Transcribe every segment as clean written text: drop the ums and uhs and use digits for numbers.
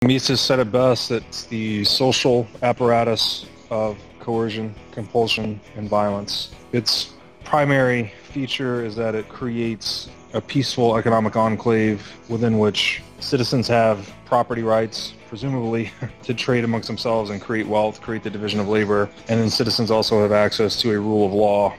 Mises said it best, it's the social apparatus of coercion, compulsion, and violence. Its primary feature is that it creates a peaceful economic enclave within which citizens have property rights, presumably to trade amongst themselves and create wealth, create the division of labor, and then citizens also have access to a rule of law,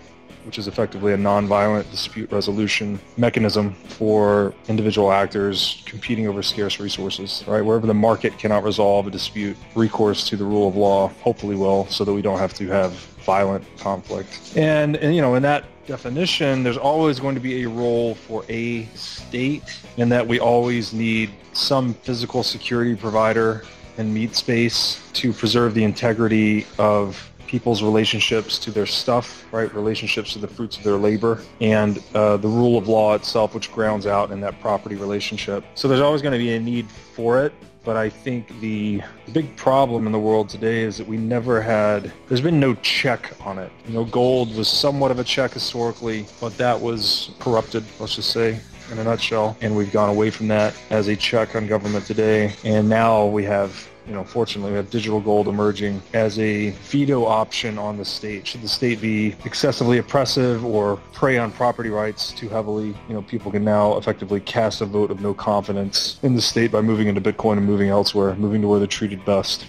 which is effectively a nonviolent dispute resolution mechanism for individual actors competing over scarce resources, right? Wherever the market cannot resolve a dispute, recourse to the rule of law hopefully will, so that we don't have to have violent conflict. And in that definition, there's always going to be a role for a state, in that we always need some physical security provider and meat space to preserve the integrity of people's relationships to their stuff, right? Relationships to the fruits of their labor, and the rule of law itself, which grounds out in that property relationship. So there's always going to be a need for it. But I think the big problem in the world today is that there's been no check on it. Gold was somewhat of a check historically, but that was corrupted, let's just say, in a nutshell. And we've gone away from that as a check on government today. And now we have, fortunately, we have digital gold emerging as a veto option on the state. Should the state be excessively oppressive or prey on property rights too heavily, people can now effectively cast a vote of no confidence in the state by moving into Bitcoin and moving elsewhere, moving to where they're treated best.